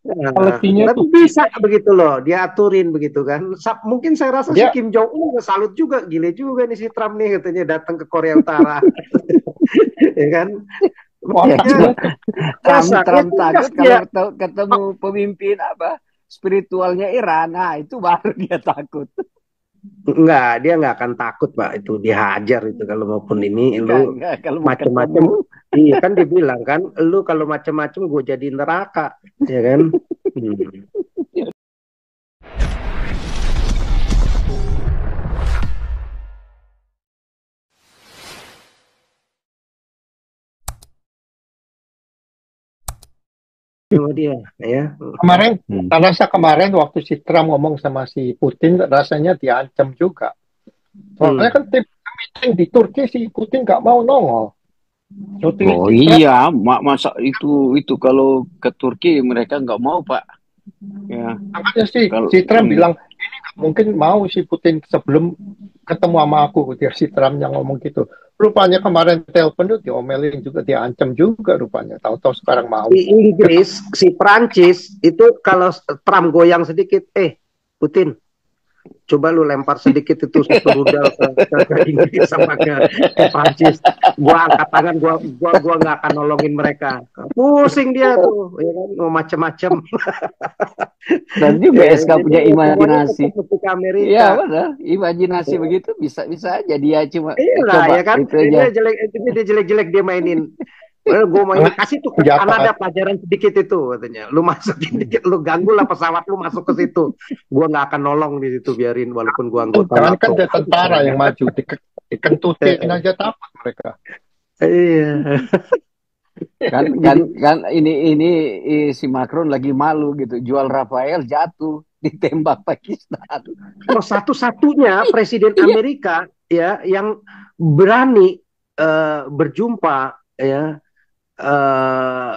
Nah, Quality-nya tapi tuh bisa begitu loh, dia aturin begitu kan. Mungkin saya rasa si dia Kim Jong Un juga salut juga, gile juga nih si Trump nih katanya datang ke Korea Utara, ya kan? Ya, Makanya cuma masa Trump ya Trump tugas takut dia. kalau ketemu pemimpin apa spiritualnya Iran. Nah, itu baru dia takut. Dia nggak akan takut Pak, itu dihajar itu kalau maupun ini lu Enggak kalau mau macem-macem. ketemu. Iya kan dibilang kan, lu kalau macem-macem gue jadi neraka, ya kan? Hmm. Sama dia, ya. kemarin, Hmm. saya rasa kemarin waktu si Trump ngomong sama si Putin, rasanya diancam juga. Soalnya Hmm. kan tim meeting di Turki si Putin nggak mau nongol. Waktu Oh si Trump, iya, masa itu kalau ke Turki mereka nggak mau Pak. Ya, makanya kalau si Trump bilang, ini nggak mungkin mau si Putin sebelum ketemu sama aku. Dia si Trump yang ngomong gitu. Rupanya kemarin telepon tuh diomelin juga, diancam juga rupanya. Tahu-tahu sekarang mau Si ketemu. Inggris, si Prancis itu kalau Trump goyang sedikit, Putin, coba lu lempar sedikit itu satu rudal ke Inggris sama ke Prancis. Gua angkat tangan, gua nggak akan nolongin mereka. Pusing dia tuh, ya kan, mau macem-macem. dan juga Ya, SK jadi punya ya semuanya imajinasi. tetap mesti ke Iya Amerika. benar, imajinasi begitu bisa bisa aja dia cuma Iya lah, coba ya kan, itu aja. dia jelek-jelek dia mainin. Gue mau ini Jangan kasih tuh ke Kanada senjata. pelajaran sedikit itu katanya. Lu masukin dikit, lu ganggu lah pesawat lu masuk ke situ. Gua nggak akan nolong di situ biarin walaupun gua anggota Jangan kan NATO. dia tentara yang maju, dikentutin aja takut mereka. Iya. Kan kan Jadi kan si Macron lagi malu gitu jual Rafael jatuh ditembak Pakistan. satu-satunya presiden Amerika ya yang berani berjumpa ya eh,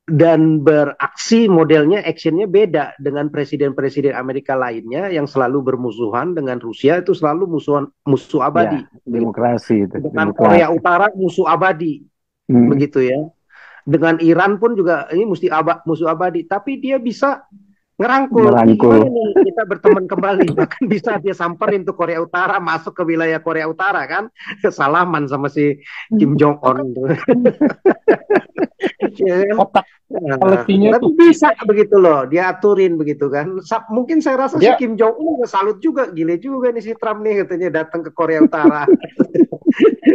dan beraksi modelnya actionnya beda dengan presiden-presiden Amerika lainnya yang selalu bermusuhan dengan Rusia itu selalu musuh Ya, abadi begitu. demokrasi itu Dengan Korea demokrasi. Utara musuh abadi Hmm. begitu ya. Dengan Iran pun juga ini musuh abadi, tapi dia bisa ngerangkul. Ini Merangkul. gimana nih kita berteman kembali? Bahkan bisa dia samperin tuh Korea Utara masuk ke wilayah Korea Utara kan, salaman sama si Kim Jong Itu kan Un. Ya kan? otak Nah, quality-nya tapi tuh bisa begitu loh, dia aturin begitu kan. Mungkin saya rasa si dia Kim Jong Un juga salut juga, gile juga nih si Trump nih katanya datang ke Korea Utara,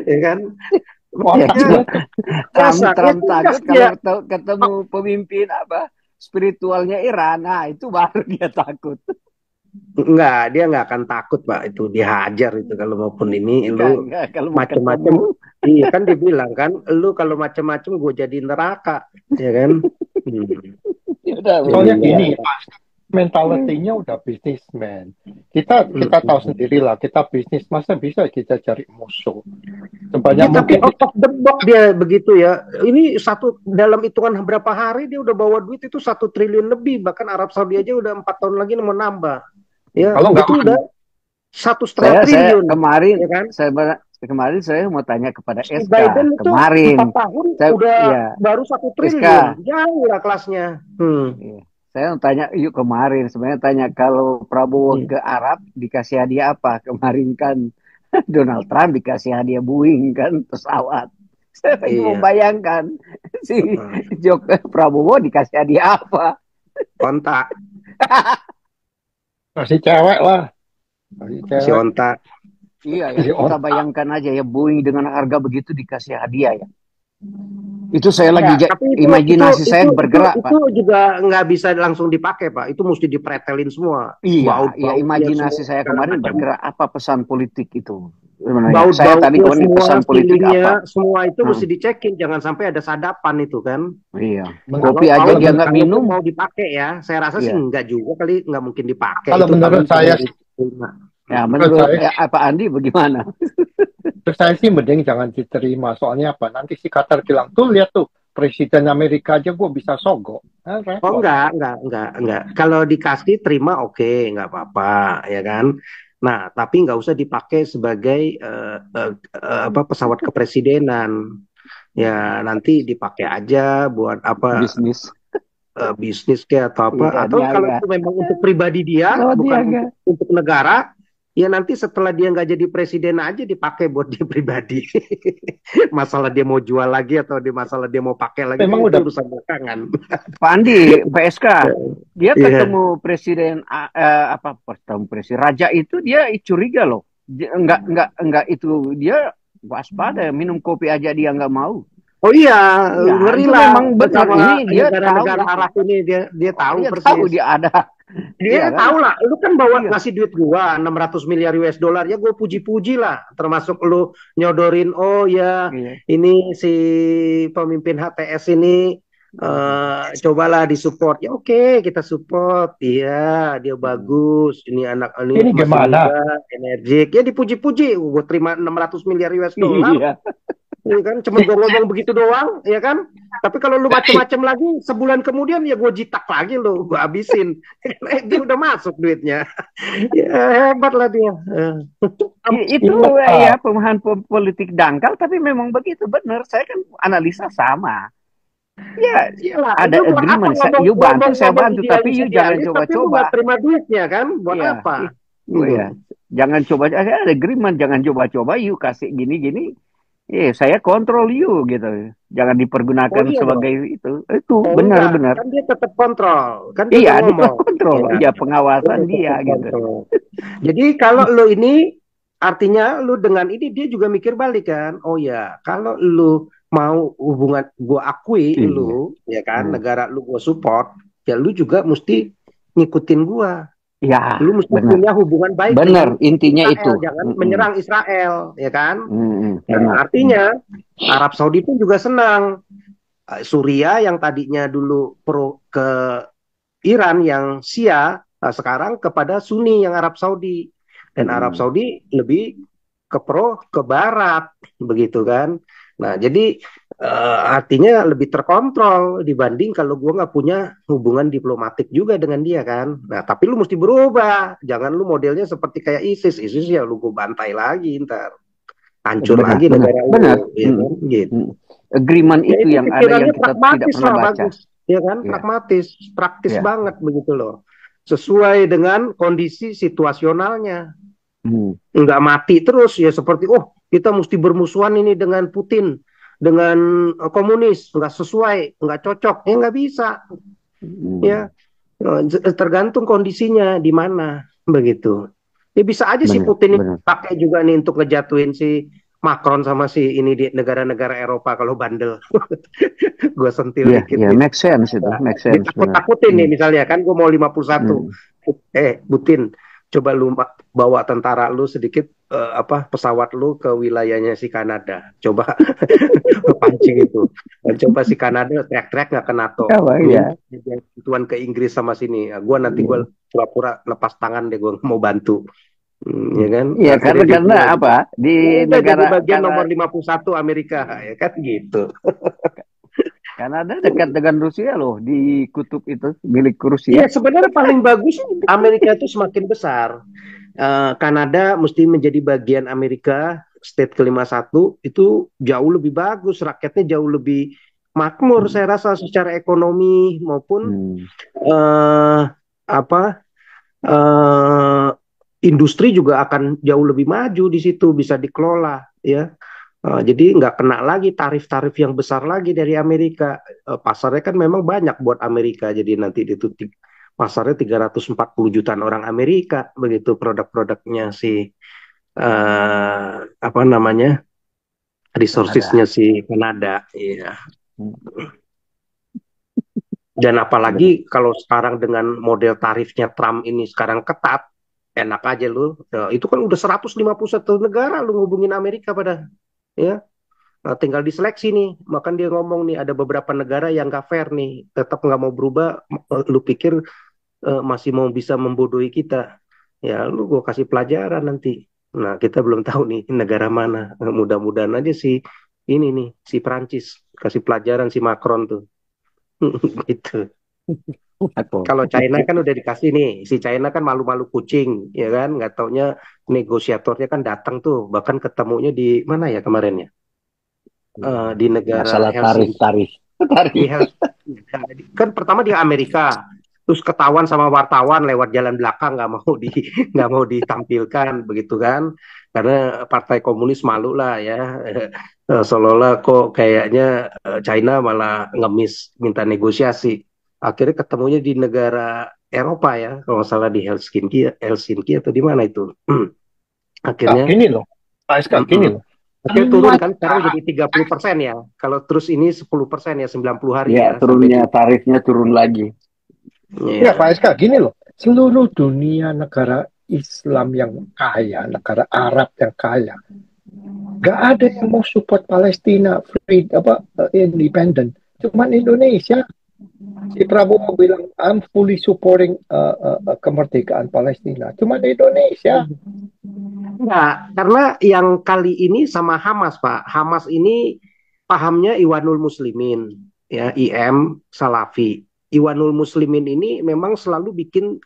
ya kan? Ya, Makanya cuma biasa, ya Trump tugas takut kalau dia. ketemu pemimpin apa spiritualnya Iran. Nah, itu baru dia takut. Dia nggak akan takut Pak, itu dihajar itu kalau maupun ini lu Enggak kalau mau macem-macem. ketemu. Iya kan dibilang kan, lu kalau macem-macem gue jadi neraka, ya kan? Hmm. Ya udah Jadi soalnya ya, gini, mentalitinya udah bisnismen. Kita kita tahu hmm. sendiri lah, kita bisnis masa bisa kita cari musuh. Sebanyak Ya tapi mungkin out kita of the box dia begitu ya. Ini satu dalam hitungan berapa hari dia udah bawa duit itu 1 triliun lebih. Bahkan Arab Saudi aja udah 4 tahun lagi mau nambah. Ya kalau nggak itu udah satu setengah saya triliun, kemarin ya kan? saya kemarin saya mau tanya kepada Si SK Biden itu kemarin 4 tahun saya udah ya baru satu SK triliun, jauh lah kelasnya. ya, saya mau tanya yuk kemarin sebenarnya tanya kalau Prabowo Hmm. ke Arab dikasih hadiah apa kemarin kan Donald Trump dikasih hadiah Boeing kan pesawat. Saya lagi Iya, membayangkan si hmm. Prabowo dikasih hadiah apa. Kontak masih cewek lah, masih si cewek, Onta. Iya ya, masih kita otak. bayangkan aja ya Boeing dengan harga begitu dikasih hadiah ya. Itu saya lagi Ya, tapi itu itu imajinasi itu saya itu bergerak, itu Pak. juga nggak bisa langsung dipakai, Pak. Itu mesti dipretelin semua, Iya, ya baut-bautnya imajinasi semua saya segala kemarin macam. bergerak apa pesan politik itu sebenarnya. Saya tadi Baut-bautnya kemarin semua, pesan politik feelingnya apa? semua itu Hmm, mesti dicekin. Jangan sampai ada sadapan itu kan. iya, Kalau kopi aja kalau dia nggak kalaupun minum. mau dipakai ya, saya rasa sih Iya, enggak juga kali, nggak mungkin dipakai Kalau itu paling menurut cuma saya sih, diterima. ya Mm-mm. menurut menurut saya ya, apa Andi bagaimana? Terus saya sih mending jangan diterima. Soalnya apa? Nanti si Qatar bilang, tuh lihat tuh, Presiden Amerika aja gue bisa sogok. Nah, Oh repot. enggak. Kalau dikasih terima oke, enggak apa-apa, ya kan. Nah, tapi nggak usah dipakai sebagai apa pesawat kepresidenan. Ya nanti dipakai aja buat apa Bisnis. bisnis kayak atau apa, Iya, atau kalau niaga. itu memang untuk pribadi dia, Oh, bukan niaga. untuk negara, ya nanti setelah dia nggak jadi presiden aja dipakai buat dia pribadi. Masalah dia mau jual lagi atau di masalah dia mau pakai lagi kan Memang itu udah urusan belakangan. Pak Andi, PSK, dia Iya. ketemu presiden apa ketemu presiden raja itu dia curiga loh. Enggak itu dia waspada minum kopi aja dia nggak mau. Oh iya, Ya, ngeri itu lah memang benar. sama Ini dia tahu negara-negara itu. Arab ini, dia Oh, tahu dia tahu persis. dia ada. Iya Dia kan? tahu lah, lu kan bawa Iya. ngasih duit gua 600 miliar US dollar, ya gue puji-puji lah, termasuk lu nyodorin, oh ya Iya. ini si pemimpin HTS ini cobalah disupport, ya oke kita support, iya dia bagus, ini anak ini ini masih gimana? muda, energik, ya dipuji-puji, gue terima 600 miliar US dollar, Iya. ya kan, cuma gue ngomong begitu doang, ya kan. Tapi kalau lu macem-macem lagi, sebulan kemudian ya gue jitak lagi lo, gue habisin. Dia udah masuk duitnya. Ya, hebat lah dia. Itu Iya, ya pemahaman politik dangkal tapi memang begitu benar. Saya kan analisa sama. Ya, Iyalah, ada lu buat apa agreement. You bantu, saya ngomong bantu, tapi you jangan idealis, tapi lu coba-coba. nggak terima duitnya kan? Buat Iya, apa? ya. Jangan coba, ada agreement, jangan coba-coba, you kasih gini-gini. Saya kontrol you gitu. Jangan dipergunakan Oh iya sebagai dong. itu. Itu Oh enggak, benar-benar. kan dia tetap kontrol. Kan dia Iya, udah dia ngomong. kontrol. Ya, Iya, pengawasan tetap dia gitu. kontrol. Jadi kalau lu ini, artinya lu dengan ini dia juga mikir balik kan. Oh ya, kalau lu mau hubungan gua akui Iya. lu, ya kan, negara lu gua support, ya lu juga mesti ngikutin gua. Ya, Lu mesti benar. punya hubungan baik Benar, dengan intinya Israel, itu. jangan menyerang Israel, ya kan? Nah, Benar. artinya Arab Saudi pun juga senang. Suria yang tadinya dulu pro ke Iran yang Syiah, sekarang kepada Sunni yang Arab Saudi. Dan Arab Saudi lebih ke Barat, begitu kan. Nah, jadi artinya lebih terkontrol dibanding kalau gue nggak punya hubungan diplomatik juga dengan dia kan. Nah, tapi lu mesti berubah. Jangan lu modelnya seperti kayak ISIS. ISIS ya lu gue bantai lagi ntar. Hancur lagi negara lu. Ya kan? Gitu. Agreement Ya, itu yang ada yang kita tidak pragmatis pernah lah, baca. bagus. Ya kan, Iya. pragmatis, praktis Iya. banget begitu loh. Sesuai dengan kondisi situasionalnya. Nggak mati terus ya seperti kita mesti bermusuhan ini dengan Putin, dengan komunis, nggak sesuai, nggak cocok, ya nggak bisa. Ya tergantung kondisinya di mana begitu. Ya bisa aja si Putin ini pakai juga nih untuk ngejatuhin si Macron sama si ini di negara-negara Eropa kalau bandel. Gue sentil dikit. Iya, make sense itu, make sense. Takut-takutin nih misalnya kan gue mau 51. Putin, coba lu bawa tentara lu sedikit pesawat lu ke wilayahnya si Kanada. Coba pancing itu. Dan coba si Kanada teriak-teriak nggak ke NATO. Iya. Tuan ke Inggris sama sini. Gue nanti gue pura-pura lepas tangan deh gue mau bantu. Ya kan? Iya, karena apa? Di negara bagian nomor 51 Amerika ya kan gitu. Kanada dekat dengan Rusia loh, di kutub itu milik Rusia. Iya, sebenarnya paling bagus Amerika itu semakin besar. Kanada mesti menjadi bagian Amerika, state ke-51 itu jauh lebih bagus, rakyatnya jauh lebih makmur saya rasa secara ekonomi maupun industri juga akan jauh lebih maju di situ, bisa dikelola ya. Jadi nggak kena lagi tarif-tarif yang besar lagi dari Amerika. Pasarnya kan memang banyak buat Amerika, jadi nanti itu pasarnya 340 jutaan orang Amerika begitu produk-produknya si resourcesnya si Kanada. Iya. Dan apalagi kalau sekarang dengan model tarifnya Trump ini sekarang ketat, enak aja lu. Itu kan udah 151 negara lu ngubungin Amerika pada ya. Tinggal diseleksi nih. Makan dia ngomong nih ada beberapa negara yang gak fair nih, tetap nggak mau berubah. Lu pikir masih mau bisa membodohi kita? Ya lu gue kasih pelajaran nanti. Nah kita belum tahu nih negara mana. Mudah-mudahan aja si Prancis kasih pelajaran si Macron tuh. Gitu. Kalau China kan udah dikasih nih, si China kan malu-malu kucing, ya kan? Nggak taunya negosiatornya kan datang tuh, bahkan ketemunya di mana ya kemarin ya? Di negara masalah tarif. Kan pertama di Amerika, terus ketahuan sama wartawan lewat jalan belakang nggak mau ditampilkan begitu kan, karena Partai Komunis malu lah ya. Seolah-olah kok kayaknya China malah ngemis minta negosiasi. Akhirnya ketemunya di negara Eropa ya, kalau nggak salah di Helsinki atau di mana itu. Kak, Akhirnya gini loh. Pak SK, gini mm-mm. loh. Akhirnya turun kan, sekarang Semua jadi 30% ya. Kalau terus ini 10% ya, 90 hari Ya, ya sampai di. turunnya tarifnya turun lagi. Ya, Ya. Pak SK, gini loh. Seluruh dunia negara Islam yang kaya, negara Arab yang kaya, gak ada yang mau support Palestina free independent. Cuman Indonesia, si Prabowo bilang I'm fully supporting kemerdekaan Palestina. Cuman Indonesia. Enggak, karena yang kali ini sama Hamas, Pak. Hamas ini pahamnya Iwanul Muslimin, ya, IM Salafi. Iwanul Muslimin ini memang selalu bikin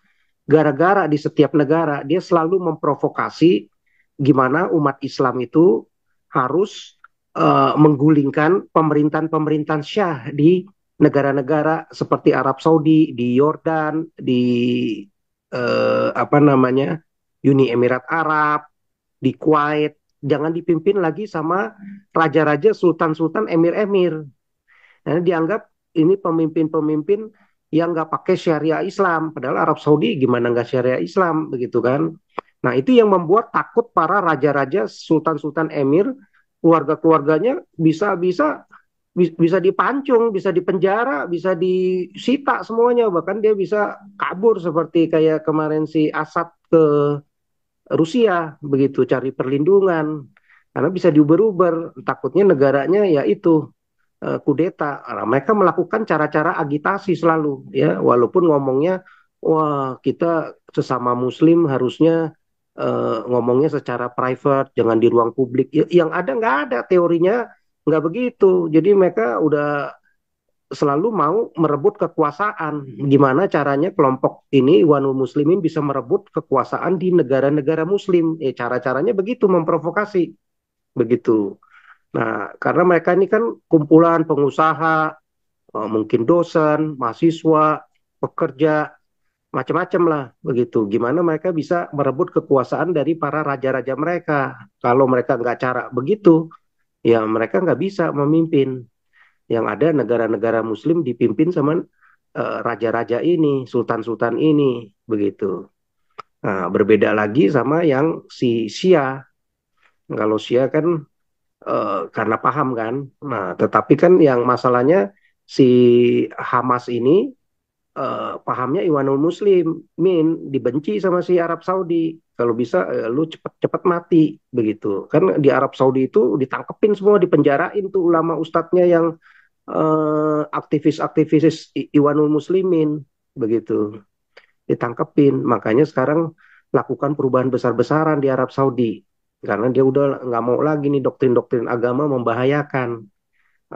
gara-gara di setiap negara. Dia selalu memprovokasi gimana umat Islam itu harus menggulingkan pemerintahan-pemerintahan Syah di negara-negara seperti Arab Saudi, di Yordan, di apa namanya, Uni Emirat Arab, di Kuwait. Jangan dipimpin lagi sama raja-raja, sultan-sultan, emir-emir. Nah, dianggap ini pemimpin-pemimpin yang nggak pakai syariah Islam. Padahal Arab Saudi gimana nggak syariah Islam, begitu kan? Nah, itu yang membuat takut para raja-raja, sultan-sultan, emir, keluarga-keluarganya bisa dipancung, bisa dipenjara, bisa disita semuanya. Bahkan dia bisa kabur seperti kayak kemarin si Assad ke Rusia, begitu cari perlindungan. Karena bisa diuber-uber, takutnya negaranya ya itu kudeta. Nah, mereka melakukan cara-cara agitasi selalu, ya, walaupun ngomongnya, wah kita sesama Muslim harusnya ngomongnya secara private, jangan di ruang publik. Yang ada nggak ada teorinya, nggak begitu. Jadi mereka udah selalu mau merebut kekuasaan. Gimana caranya kelompok ini Iwanul Muslimin bisa merebut kekuasaan di negara-negara Muslim? Cara-caranya begitu, memprovokasi, begitu. Nah, karena mereka ini kan kumpulan pengusaha, mungkin dosen, mahasiswa, pekerja, macam-macam lah, begitu. Gimana mereka bisa merebut kekuasaan dari para raja-raja mereka? Kalau mereka nggak cara begitu, ya mereka nggak bisa memimpin. Yang ada negara-negara Muslim dipimpin sama raja-raja ini, sultan-sultan ini, begitu. Nah, berbeda lagi sama yang si Syiah. Kalau Syiah kan karena paham kan. Nah, tetapi kan yang masalahnya si Hamas ini pahamnya Iwanul Muslimin, dibenci sama si Arab Saudi. Kalau bisa lu cepet-cepet mati, begitu. Kan di Arab Saudi itu ditangkepin semua, dipenjarain tuh ulama ustadznya yang aktivis-aktivis Iwanul Muslimin, begitu. Ditangkepin. Makanya sekarang lakukan perubahan besar-besaran di Arab Saudi. Karena dia udah nggak mau lagi nih doktrin-doktrin agama membahayakan.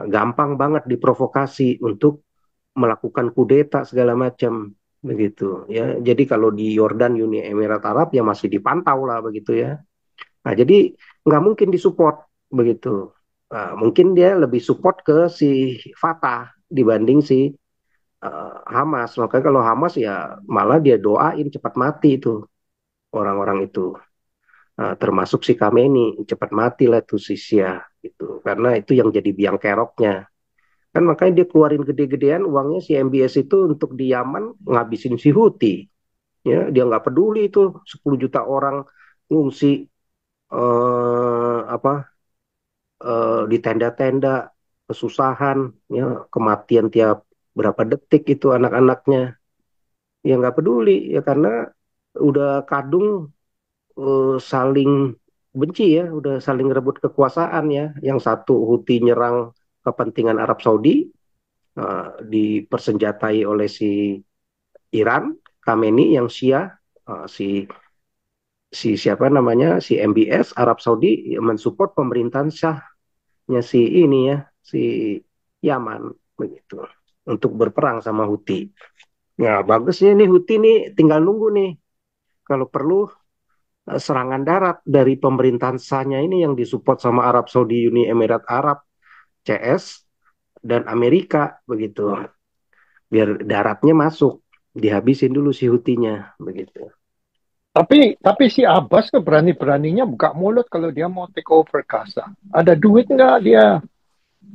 Gampang banget diprovokasi untuk melakukan kudeta segala macam, begitu ya. Jadi kalau di Yordan, Uni Emirat Arab ya masih dipantau lah, begitu ya. Nah, jadi nggak mungkin disupport, begitu. Nah, mungkin dia lebih support ke si Fatah dibanding si Hamas. Makanya kalau Hamas ya malah dia doain cepat mati itu orang-orang itu. Nah, termasuk si Khamenei, cepat mati lah tuh si Sia gitu. Karena itu yang jadi biang keroknya. Kan makanya dia keluarin gede-gedean uangnya si MBS itu untuk di Yaman ngabisin si Houthi. Ya, dia nggak peduli itu 10 juta orang ngungsi apa di tenda-tenda, kesusahan, ya, kematian tiap berapa detik itu anak-anaknya. Ya nggak peduli ya karena udah kadung saling benci ya, udah saling rebut kekuasaan ya. Yang satu Houthi nyerang kepentingan Arab Saudi, dipersenjatai oleh si Iran, Khamenei yang Syiah, si si siapa namanya, si MBS Arab Saudi mensupport pemerintahan Syahnya si ini ya, si Yaman, begitu, untuk berperang sama Houthi. Nah, bagusnya nih Houthi nih tinggal nunggu nih kalau perlu serangan darat dari pemerintahan sahnya ini yang disupport sama Arab Saudi, Uni Emirat Arab, CS dan Amerika, begitu. biar daratnya masuk, dihabisin dulu si Hutinya begitu. Tapi si Abbas kan berani-beraninya buka mulut kalau dia mau take over Gaza. Ada duit nggak dia?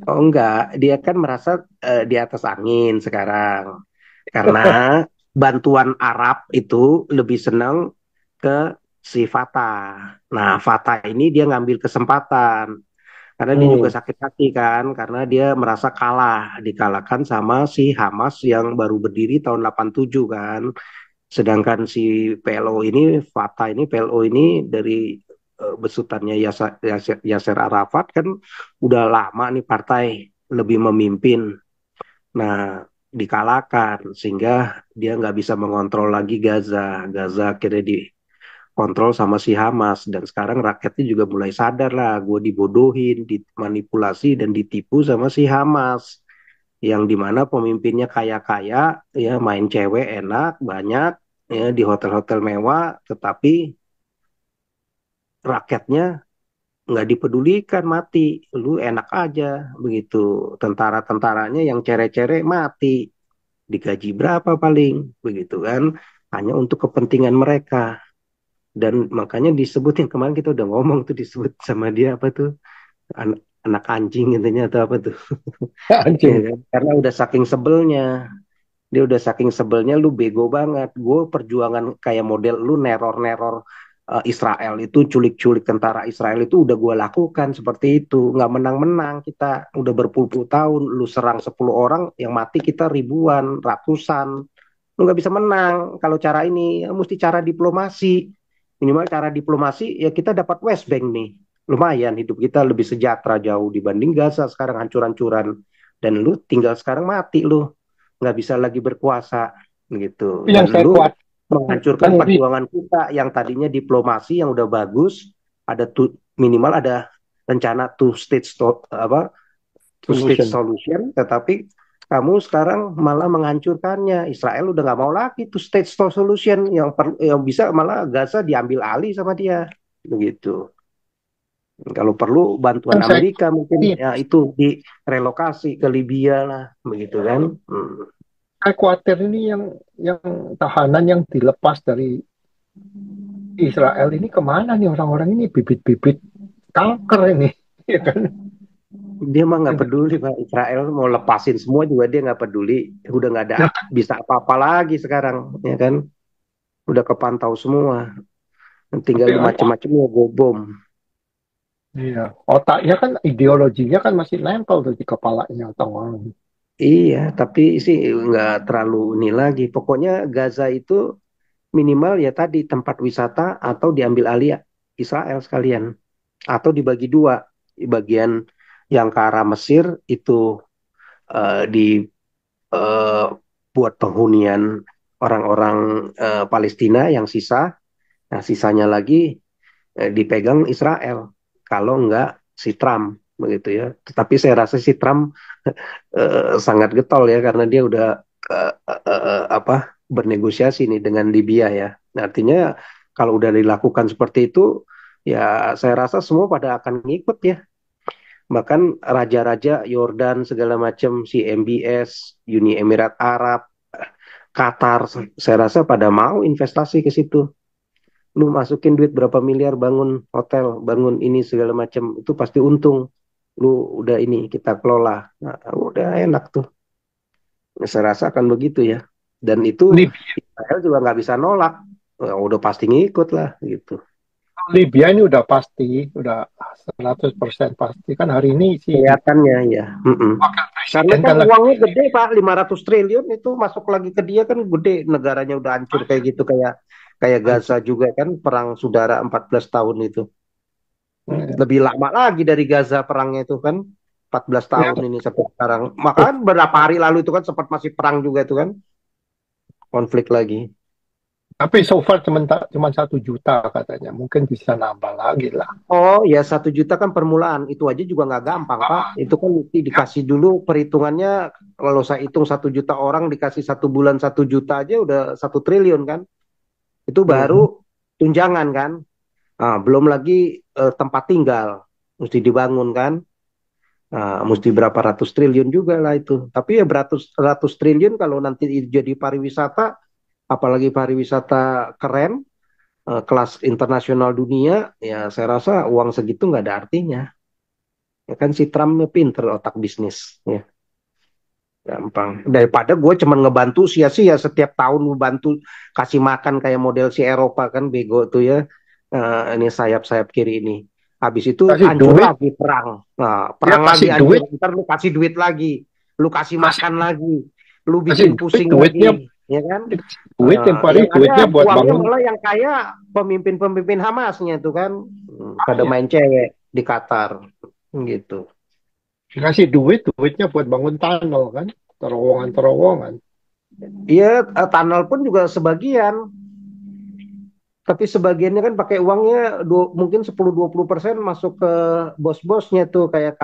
Oh enggak, dia kan merasa di atas angin sekarang. Karena bantuan Arab itu lebih senang ke si Fatah. Nah, Fatah ini dia ngambil kesempatan. Karena dia juga Hmm. sakit hati kan, karena dia merasa kalah, dikalahkan sama si Hamas yang baru berdiri tahun 87 kan. Sedangkan si PLO ini, Fatah ini, PLO ini dari besutannya Yasser Arafat kan udah lama nih partai lebih memimpin. Nah, dikalahkan sehingga dia nggak bisa mengontrol lagi Gaza. Gaza akhirnya dikontrol sama si Hamas dan sekarang rakyatnya juga mulai sadar lah, gue dibodohin, dimanipulasi dan ditipu sama si Hamas yang dimana pemimpinnya kaya-kaya, ya main cewek enak banyak, ya di hotel-hotel mewah, tetapi rakyatnya nggak dipedulikan mati, lu enak aja begitu. Tentara-tentaranya yang cere-cere mati, digaji berapa paling begitu kan, hanya untuk kepentingan mereka. Dan makanya disebutin kemarin kita udah ngomong tuh, disebut sama dia apa tuh, anak anjing intinya atau apa tuh. Ya Anjing. kan? Karena udah saking sebelnya, dia udah saking sebelnya, lu bego banget, gue perjuangan kayak model lu neror-neror Israel itu, culik-culik tentara Israel itu udah gue lakukan seperti itu, nggak menang-menang, kita udah berpuluh-puluh tahun, lu serang 10 orang yang mati kita ribuan ratusan, lu nggak bisa menang kalau cara ini. Ya, mesti cara diplomasi, minimal cara diplomasi, ya kita dapat West Bank nih, lumayan hidup kita lebih sejahtera jauh dibanding Gaza sekarang hancur-hancuran, dan lu tinggal sekarang mati, lu nggak bisa lagi berkuasa gitu, Yang dan saya lu kuat, menghancurkan yang lebih perjuangan kita yang tadinya diplomasi yang udah bagus, ada tuh minimal ada rencana two state solution. solution, tetapi kamu sekarang malah menghancurkannya. Israel udah nggak mau lagi two state solution, yang bisa malah Gaza diambil alih sama dia begitu. Kalau perlu bantuan Yang saya Amerika mungkin ini ya itu direlokasi ke Libya lah begitu kan. saya khawatir ini yang tahanan yang dilepas dari Israel ini kemana nih orang-orang ini bibit-bibit kanker ini, ya kan? Dia mah nggak peduli Pak, Israel mau lepasin semua juga dia nggak peduli, udah nggak ada Nah, bisa apa-apa lagi sekarang, ya kan, udah kepantau semua, tinggal tapi lu macem-macem ya go bom. iya, otaknya kan ideologinya kan masih nempel tuh di kepalanya orang. Iya, tapi sih nggak terlalu ini lagi. Pokoknya Gaza itu minimal ya tadi tempat wisata atau diambil alih Israel sekalian. Atau dibagi dua. Di bagian yang ke arah Mesir itu dibuat penghunian orang-orang Palestina yang sisa. Nah, sisanya lagi dipegang Israel. Kalau nggak si Trump begitu ya. Tetapi saya rasa si Trump sangat getol ya karena dia udah apa bernegosiasi nih dengan Libya ya. Nah, artinya kalau udah dilakukan seperti itu ya saya rasa semua pada akan ngikut ya. Bahkan raja-raja Yordan segala macam, si MBS, Uni Emirat Arab, Qatar, saya rasa pada mau investasi ke situ. Lu masukin duit berapa miliar bangun hotel, bangun ini segala macam, itu pasti untung. Lu udah ini kita kelola. Nah, udah enak tuh. Saya rasa akan begitu ya. Dan itu Libya, Israel juga nggak bisa nolak. Nah, udah pasti ngikut lah gitu. Libya ini udah pasti, udah 100% pasti kan hari ini si Kelihatannya ya. Mm-mm. wakil Karena presiden kan kan lagi uangnya gede Pak, 500 triliun itu masuk lagi ke dia kan gede. Negaranya udah hancur kayak gitu, kayak kayak Gaza hancur. juga kan perang saudara 14 tahun itu. Ya, Lebih lama lagi dari Gaza perangnya itu kan, 14 tahun ini sampai sekarang. Maka kan berapa hari lalu itu kan sempat masih perang juga itu kan, konflik lagi. tapi so far cuma 1 juta katanya, mungkin bisa nambah lagi lah. Oh ya, 1 juta kan permulaan, itu aja juga nggak gampang Pak. Itu kan mesti Ya, dikasih dulu perhitungannya. Kalau saya hitung 1 juta orang dikasih 1 bulan 1 juta aja udah 1 triliun kan. Itu baru mhm. tunjangan kan. Belum lagi tempat tinggal mesti dibangun kan. Mesti berapa ratus triliun juga lah itu. Tapi ya beratus ratus triliun kalau nanti jadi pariwisata, apalagi pariwisata keren, kelas internasional dunia, ya saya rasa uang segitu nggak ada artinya. Ya kan si Trumpnya pinter otak bisnis, ya gampang. Daripada gue cuman ngebantu sia-sia setiap tahun ngebantu kasih makan kayak model si Eropa kan bego tuh ya. Ini sayap-sayap kiri ini. Habis itu Kasih hancur duit, lagi perang. dia Perang lagi kasih hancur. duit, Ntar lu kasih duit lagi. Lu kasih kasih makan lagi. Lu kasih bikin duit, pusing duitnya lagi. Ya kan? duit yang Yang paling duitnya ada buat uangnya bangun. malah yang kaya pemimpin-pemimpin Hamasnya itu kan. Pada Iya, main cewek di Qatar. Gitu. kasih duit, duitnya buat bangun tunnel kan, terowongan-terowongan. Iya, tunnel pun juga sebagian. Tapi sebagiannya kan pakai uangnya mungkin 10-20% masuk ke bos-bosnya tuh kayak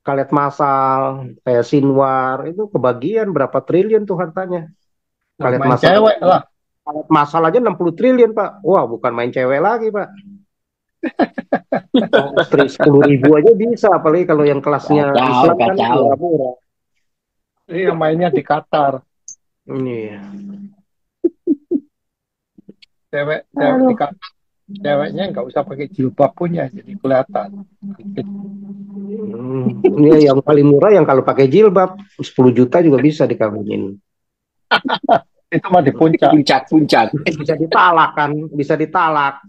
Kalet Masal, kayak Sinwar itu kebagian berapa triliun tuh hartanya. Nah, Kalet main Masal, cewek lah. Kalet Masal aja 60 triliun Pak. Wah bukan main cewek lagi Pak. Oh, istri 10.000 aja bisa, apalagi kalau yang kelasnya Kacau, Islam kan kacau. murah-murah. Iya, mainnya di Qatar. Iya. Cewek, cewek di Aduh. Qatar, ceweknya nggak usah pakai jilbab punya, jadi kelihatan. Ini yang paling murah yang kalau pakai jilbab 10 juta juga bisa dikawinin. Itu mah di puncak. Puncak-puncak. Bisa ditalak kan, bisa ditalak.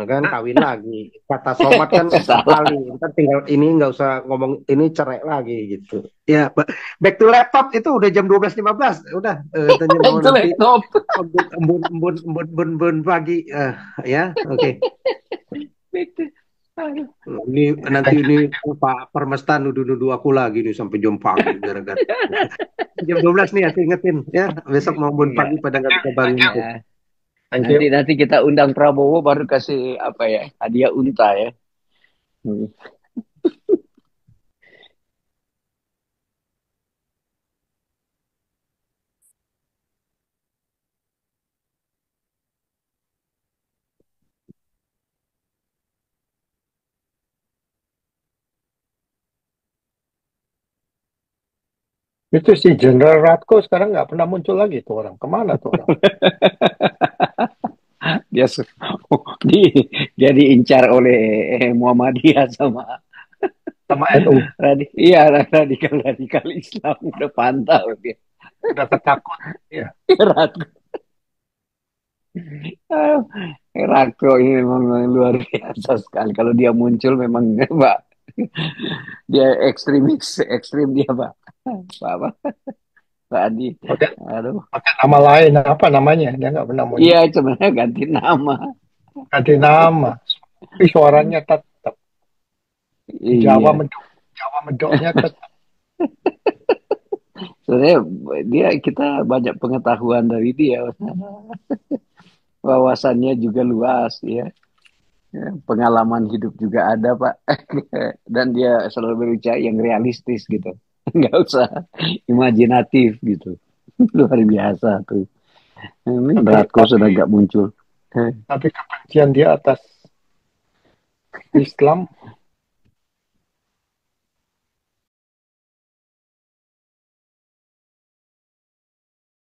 Kan kawin lagi. Kata Somat kan Salah. sekali, ntar tinggal ini nggak usah ngomong ini cerai lagi gitu. Ya, back to laptop itu udah jam 12.15. Udah, tanya mau Itu nanti laptop. embun pagi. Ya, oke. Aduh. Ini nanti ini Pak Permestan nuduh-nuduh aku lagi nih sampai jam pagi gara-gara. Jam 12 nih aku ingetin ya, besok mau embun Iya. pagi pada nggak bisa bangun tuh. Ya. Thank Nanti you. nanti kita undang Prabowo baru kasih apa ya hadiah unta ya. Hmm. Itu si Jenderal Ratko sekarang nggak pernah muncul lagi tuh orang. Kemana tuh orang? Dia di, dia diincar oleh Muhammadiyah sama Sama NU. iya radikal Islam udah pantau dia. Udah ketakut. Ya. Ratko, Ratko ini memang luar biasa sekali. Kalau dia muncul memang Pak, dia ekstrim dia Pak. Pak Pak Adi. Pakai, Aduh. pakai nama lain. Apa namanya? Dia nggak pernah muncul. Iya sebenarnya ganti nama. Ganti nama. Tapi suaranya tetap. Jawa Iya. medok. Jawa medoknya tetap. Sebenarnya dia kita banyak pengetahuan dari dia. Wawasannya juga luas ya. Pengalaman hidup juga ada Pak. Dan dia selalu berbicara yang realistis gitu. Nggak usah imajinatif gitu. Luar biasa tuh. Ini Tapi, Ratko sudah nggak muncul. tapi kebencian dia atas Islam